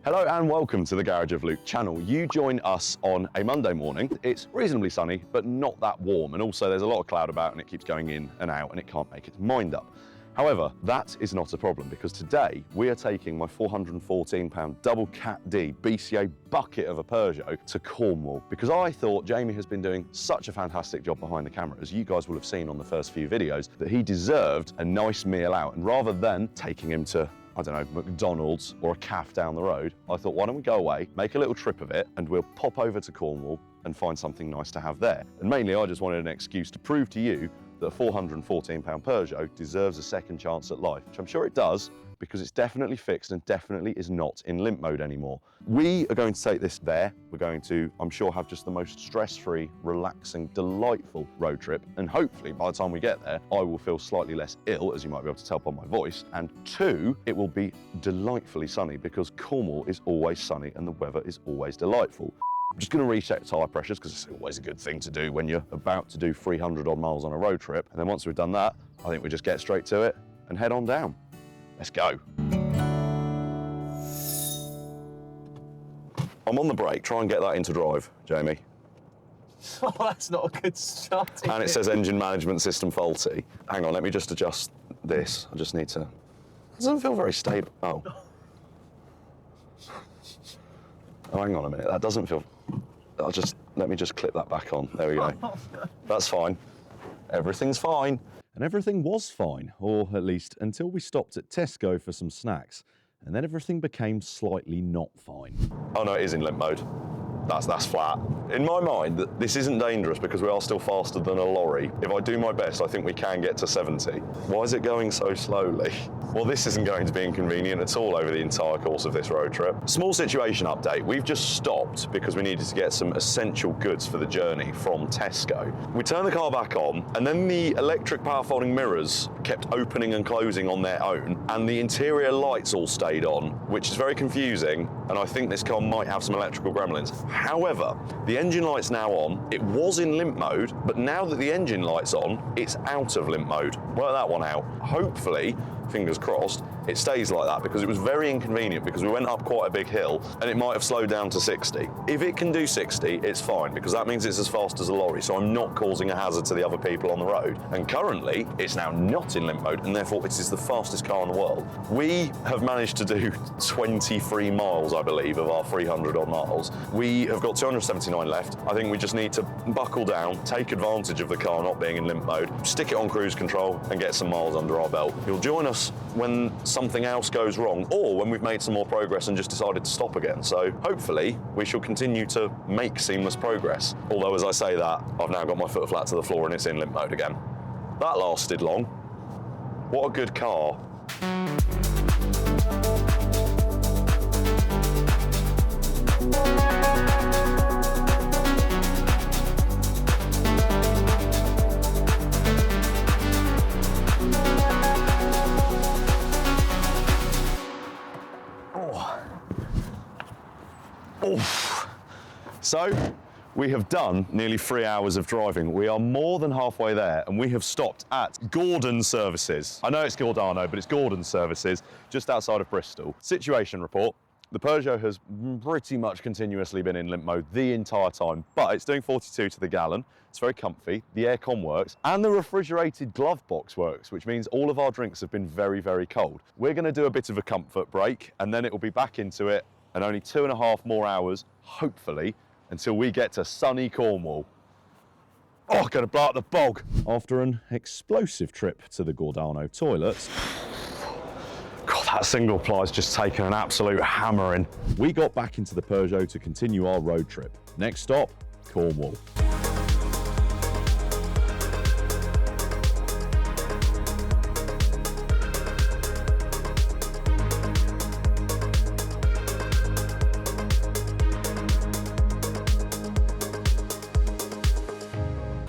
Hello and welcome to the Garage of Luke channel. You join us on a Monday morning. It's reasonably sunny, but not that warm. And also there's a lot of cloud about and it keeps going in and out and it can't make its mind up. However, that is not a problem because today we are taking my £414 double Cat D BCA Bucket of a Peugeot to Cornwall because I thought Jamie has been doing such a fantastic job behind the camera, as you guys will have seen on the first few videos, that he deserved a nice meal out. And rather than taking him to, I don't know, McDonald's or a cafe down the road, I thought, why don't we go away, make a little trip of it, and we'll pop over to Cornwall and find something nice to have there. And mainly I just wanted an excuse to prove to you that a £414 Peugeot deserves a second chance at life, which I'm sure it does, because it's definitely fixed and definitely is not in limp mode anymore. We are going to take this there. We're going to, I'm sure, have just the most stress-free, relaxing, delightful road trip. And hopefully by the time we get there, I will feel slightly less ill, as you might be able to tell by my voice. And two, it will be delightfully sunny because Cornwall is always sunny and the weather is always delightful. I'm just going to recheck tyre pressures because it's always a good thing to do when you're about to do 300 odd miles on a road trip. And then once we've done that, I think we just get straight to it and head on down. Let's go. I'm on the brake. Try and get that into drive, Jamie. Oh, that's not a good start. And it says engine management system faulty. Hang on, let me just adjust this. I just need to... It doesn't feel very stable. Oh. Oh, hang on a minute. That doesn't feel... Let me just clip that back on. There we go. That's fine. Everything's fine. And everything was fine, or at least until we stopped at Tesco for some snacks, and then everything became slightly not fine. Oh no, it is in limp mode. That's flat. In my mind, this isn't dangerous because we are still faster than a lorry. If I do my best, I think we can get to 70. Why is it going so slowly? Well, this isn't going to be inconvenient at all over the entire course of this road trip. Small situation update. We've just stopped because we needed to get some essential goods for the journey from Tesco. We turned the car back on, and then the electric power folding mirrors kept opening and closing on their own, and the interior lights all stayed on, which is very confusing, and I think this car might have some electrical gremlins. However, the engine light's now on. It was in limp mode, but now that the engine light's on, it's out of limp mode. Work that one out. Hopefully, fingers crossed, it stays like that because it was very inconvenient because we went up quite a big hill and it might have slowed down to 60. If it can do 60, it's fine because that means it's as fast as a lorry, so I'm not causing a hazard to the other people on the road. And currently, it's now not in limp mode and therefore it is the fastest car in the world. We have managed to do 23 miles, I believe, of our 300 odd miles. We have got 279 left. I think we just need to buckle down, take advantage of the car not being in limp mode, stick it on cruise control and get some miles under our belt. You'll join us when something else goes wrong or when we've made some more progress and just decided to stop again. So hopefully we shall continue to make seamless progress. Although as I say that, I've now got my foot flat to the floor and it's in limp mode again. That lasted long. What a good car. So, we have done nearly 3 hours of driving. We are more than halfway there and we have stopped at Gordon Services. I know it's Giordano, but it's Gordon Services, just outside of Bristol. Situation report. The Peugeot has pretty much continuously been in limp mode the entire time, but it's doing 42 to the gallon. It's very comfy, the aircon works, and the refrigerated glove box works, which means all of our drinks have been very, very cold. We're gonna do a bit of a comfort break, and then it will be back into it, and only 2.5 more hours, hopefully, until we get to sunny Cornwall. Oh, gonna blow up the bog. After an explosive trip to the Giordano toilets, God, that single ply's just taken an absolute hammering. We got back into the Peugeot to continue our road trip. Next stop, Cornwall.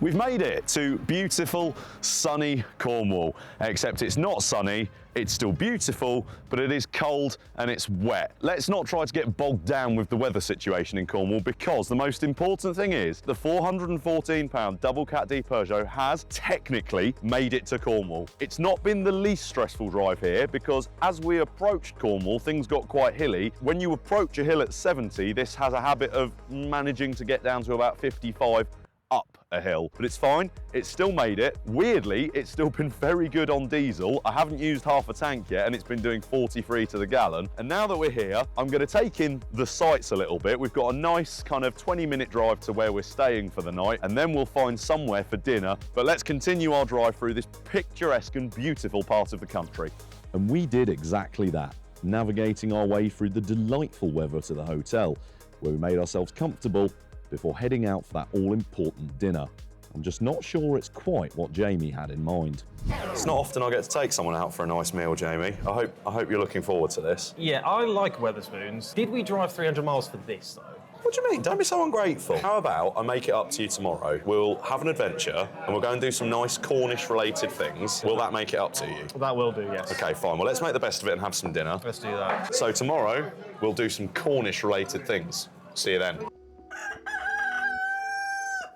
We've made it to beautiful, sunny Cornwall, except it's not sunny, it's still beautiful, but it is cold and it's wet. Let's not try to get bogged down with the weather situation in Cornwall, because the most important thing is the 414-pound double Cat D Peugeot has technically made it to Cornwall. It's not been the least stressful drive here, because as we approached Cornwall, things got quite hilly. When you approach a hill at 70, this has a habit of managing to get down to about 55 up a hill, but it's fine. It's still made it. Weirdly, it's still been very good on diesel. I haven't used half a tank yet and it's been doing 43 to the gallon. And now that we're here, I'm going to take in the sights a little bit. We've got a nice kind of 20-minute drive to where we're staying for the night, and then we'll find somewhere for dinner. But let's continue our drive through this picturesque and beautiful part of the country. And we did exactly that, navigating our way through the delightful weather to the hotel, where we made ourselves comfortable before heading out for that all-important dinner. I'm just not sure it's quite what Jamie had in mind. It's not often I get to take someone out for a nice meal, Jamie. I hope you're looking forward to this. Yeah, I like Wetherspoons. Did we drive 300 miles for this, though? What do you mean? Don't be so ungrateful. How about I make it up to you tomorrow? We'll have an adventure and we'll go and do some nice Cornish-related things. Will that make it up to you? That will do, yes. Okay, fine. Well, let's make the best of it and have some dinner. Let's do that. So tomorrow, we'll do some Cornish-related things. See you then.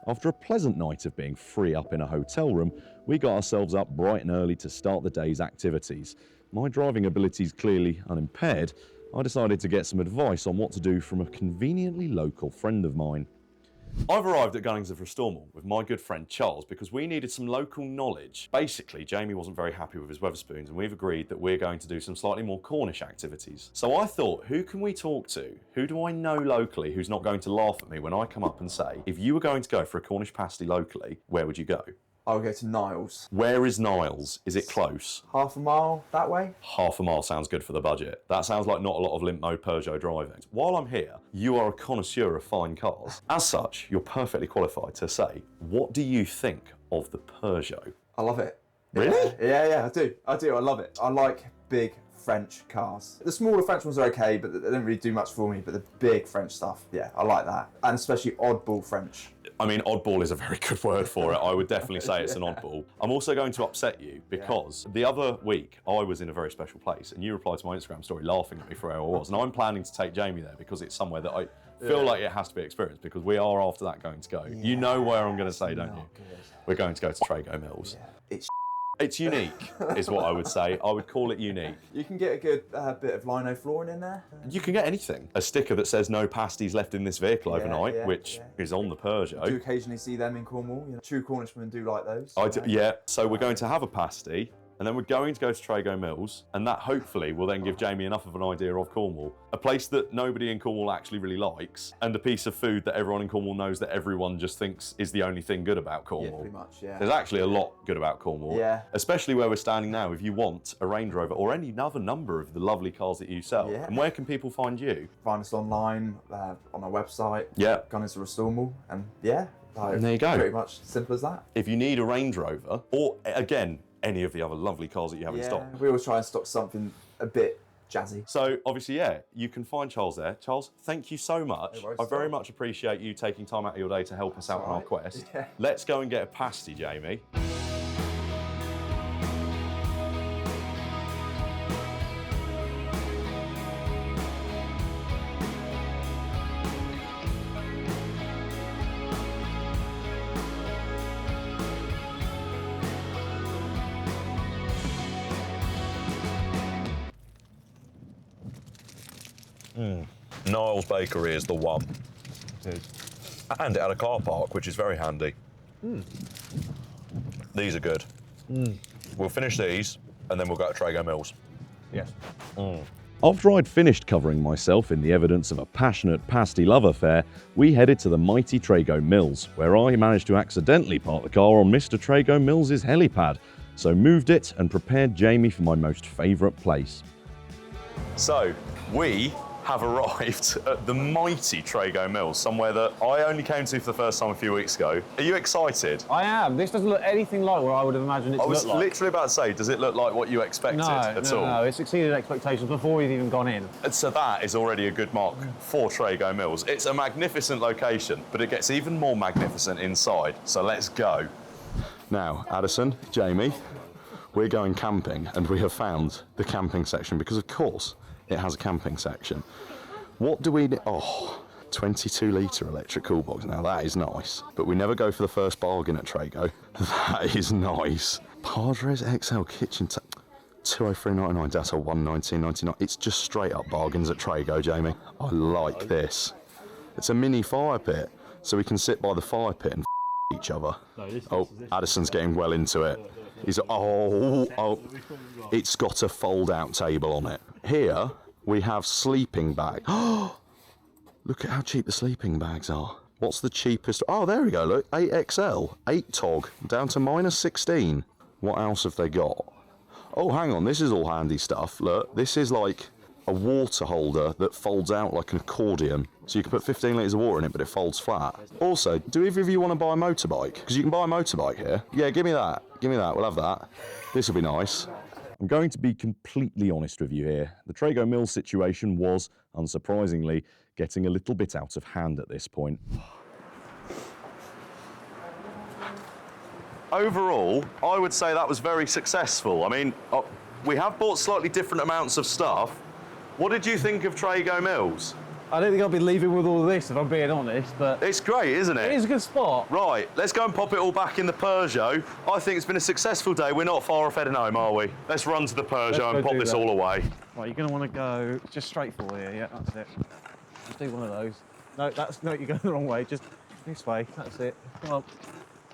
After a pleasant night of being free up in a hotel room, we got ourselves up bright and early to start the day's activities. My driving abilities clearly unimpaired, I decided to get some advice on what to do from a conveniently local friend of mine. I've arrived at Gunnings of Restormal with my good friend Charles because we needed some local knowledge. Basically, Jamie wasn't very happy with his Wetherspoons and we've agreed that we're going to do some slightly more Cornish activities. So I thought, who can we talk to? Who do I know locally who's not going to laugh at me when I come up and say, if you were going to go for a Cornish pasty locally, where would you go? I'll go to Niles. Where is Niles? Is it close? Half a mile that way. Half a mile sounds good for the budget. That sounds like not a lot of limp mode Peugeot driving. While I'm here, you are a connoisseur of fine cars. As such, you're perfectly qualified to say, what do you think of the Peugeot? I love it. Really? Yeah, I do. I love it. I like big French cars. The smaller French ones are okay, but they don't really do much for me. But the big French stuff, yeah, I like that. And especially oddball French. I mean, oddball is a very good word for it. I would definitely say it's an oddball. I'm also going to upset you because the other week I was in a very special place and you replied to my Instagram story laughing at me for where I was. And I'm planning to take Jamie there because it's somewhere that I feel like it has to be experienced, because we are after that going to go. Yeah. You know where I'm going to say, don't you? Good. We're going to go to TGO Mills. Yeah. It's unique, is what I would say. I would call it unique. You can get a good bit of lino flooring in there. You can get anything. A sticker that says no pasties left in this vehicle overnight, which is on the Peugeot. I do occasionally see them in Cornwall. You know, true Cornishmen do like those. Yeah, so we're going to have a pasty, and then we're going to go to TGO Mills, and that hopefully will then give Jamie enough of an idea of Cornwall. A place that nobody in Cornwall actually really likes, and a piece of food that everyone in Cornwall knows that everyone just thinks is the only thing good about Cornwall. Yeah, pretty much, yeah. There's actually a lot good about Cornwall. Yeah. Especially where we're standing now. If you want a Range Rover or any other number of the lovely cars that you sell. Yeah. And where can people find you? Find us online, on our website. Yeah. Gunnings of Restormal, and yeah. And there you go. Pretty much simple as that. If you need a Range Rover, or again, any of the other lovely cars that you have in stock. We always try and stock something a bit jazzy. So obviously, yeah, you can find Charles there. Charles, thank you so much. No worries, I very much appreciate you taking time out of your day to help us out on our quest. Yeah. Let's go and get a pasty, Jamie. Niles Bakery is the one. And it had a car park, which is very handy. These are good. We'll finish these, and then we'll go to TGO Mills. Yes. After I'd finished covering myself in the evidence of a passionate pasty love affair, we headed to the mighty TGO Mills, where I managed to accidentally park the car on Mr. TGO Mills' helipad, so moved it and prepared Jamie for my most favourite place. So, we have arrived at the mighty TGO Mills, somewhere that I only came to for the first time a few weeks ago. Are you excited? I am. This doesn't look anything like what I would have imagined it to I was look like. literally about to say, does it look like what you expected at all? No, it's exceeded expectations before we've even gone in. And so that is already a good mark for TGO Mills. It's a magnificent location, but it gets even more magnificent inside. So let's go. Now, Addison, Jamie, we're going camping and we have found the camping section because, of course, it has a camping section. What do we need? Oh, 22 litre electric cool box. Now that is nice, but we never go for the first bargain at TGO. That is nice. Padres XL kitchen tap. 203.99, that's a 119.99. It's just straight up bargains at TGO, Jamie. I like this. It's a mini fire pit, so we can sit by the fire pit and each other. Oh, Addison's getting well into it. He's it's got a fold-out table on it. Here we have sleeping bags. Look at how cheap the sleeping bags are. What's the cheapest? Oh, there we go. Look, 8XL, 8 tog, down to -16. What else have they got? Oh, hang on, this is all handy stuff. Look, this is like a water holder that folds out like an accordion. So you can put 15 litres of water in it, but it folds flat. Also, do either of you want to buy a motorbike? Because you can buy a motorbike here. Yeah, give me that. Give me that. We'll have that. This will be nice. I'm going to be completely honest with you here. The TGO Mills situation was, unsurprisingly, getting a little bit out of hand at this point. Overall, I would say that was very successful. I mean, we have bought slightly different amounts of stuff. What did you think of TGO Mills? I don't think I'll be leaving with all of this, if I'm being honest, but... It's great, isn't it? It is a good spot. Right, let's go and pop it all back in the Peugeot. I think it's been a successful day. We're not far off heading home, are we? Let's run to the Peugeot and pop this all away. Right, you're going to want to go just straight for here, yeah, that's it. Just do one of those. No, you're going the wrong way, just this way, that's it. Come on.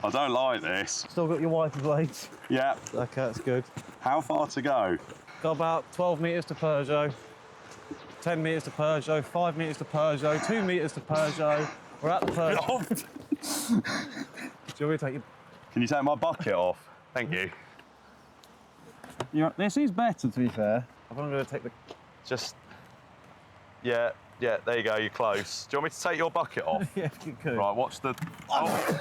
I don't like this. Still got your wiper blades? Yeah. Okay, that's good. How far to go? Got about 12 metres to Peugeot, 10 metres to Peugeot, 5 metres to Peugeot, 2 metres to Peugeot. We're at the Peugeot. Do you want me to take your... Can you take my bucket off? Thank you. This is better, to be fair. I'm going to take the... Just... Yeah, there you go, you're close. Do you want me to take your bucket off? Yeah, if you could. Right, watch the... Oh.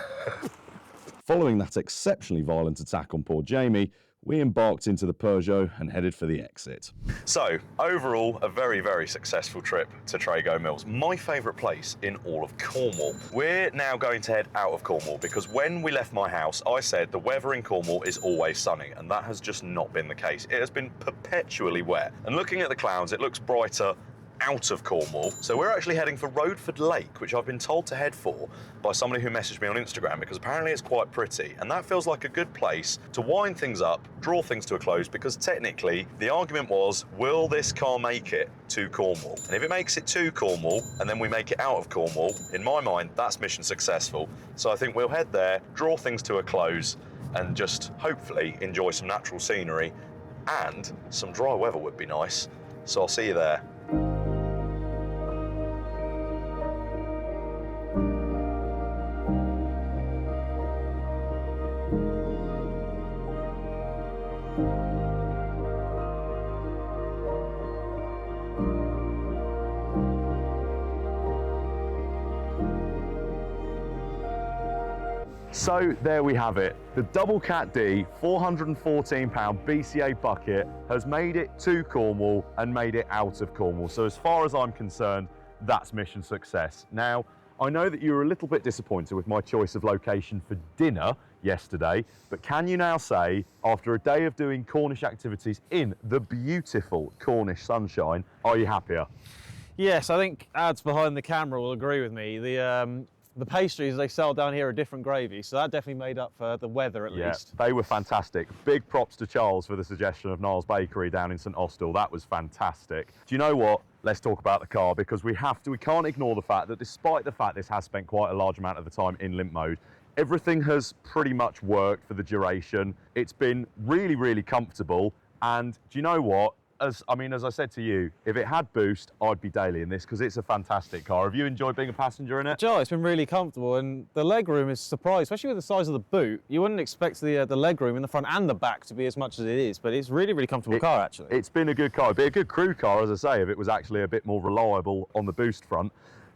Following that exceptionally violent attack on poor Jamie, we embarked into the Peugeot and headed for the exit. So, overall, a very, very successful trip to TGO Mills. My favourite place in all of Cornwall. We're now going to head out of Cornwall because when we left my house, I said the weather in Cornwall is always sunny, and that has just not been the case. It has been perpetually wet. And looking at the clouds, it looks brighter out of Cornwall. So we're actually heading for Rodeford Lake, which I've been told to head for by somebody who messaged me on Instagram because apparently it's quite pretty, and that feels like a good place to wind things up, draw things to a close, because technically the argument was, will this car make it to Cornwall? And if it makes it to Cornwall and then we make it out of Cornwall, in my mind that's mission successful. So I think we'll head there, draw things to a close, and just hopefully enjoy some natural scenery, and some dry weather would be nice. So I'll see you there. So there we have it. The Double Cat D £414 BCA Bucket has made it to Cornwall and made it out of Cornwall. So as far as I'm concerned, that's mission success. Now, I know that you were a little bit disappointed with my choice of location for dinner yesterday, but can you now say, after a day of doing Cornish activities in the beautiful Cornish sunshine, are you happier? Yes, I think ads behind the camera will agree with me. The pastries they sell down here are different gravy, so that definitely made up for the weather at least. They were fantastic. Big props to Charles for the suggestion of Niles Bakery down in St Austell. That was fantastic. Do you know what? Let's talk about the car, because we can't ignore the fact that despite the fact this has spent quite a large amount of the time in limp mode, everything has pretty much worked for the duration. It's been really, really comfortable. And do you know what? as I said to you, if it had boost, I'd be daily in this because it's a fantastic car. Have you enjoyed being a passenger in it? Joe, it's been really comfortable, and the legroom is surprised, especially with the size of the boot. You wouldn't expect the legroom in the front and the back to be as much as it is, but it's really, really comfortable car, actually. It's been a good car. It'd be a good crew car, as I say, if it was actually a bit more reliable on the boost front.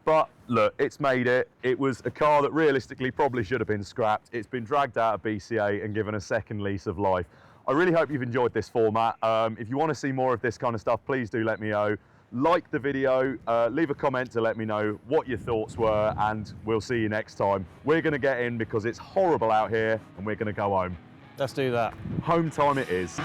But look, it's made it. It was a car that realistically probably should have been scrapped. It's been dragged out of BCA and given a second lease of life. I really hope you've enjoyed this format. If you want to see more of this kind of stuff, please do let me know. Like the video, leave a comment to let me know what your thoughts were, and we'll see you next time. We're going to get in because it's horrible out here and we're going to go home. Let's do that. Home time it is.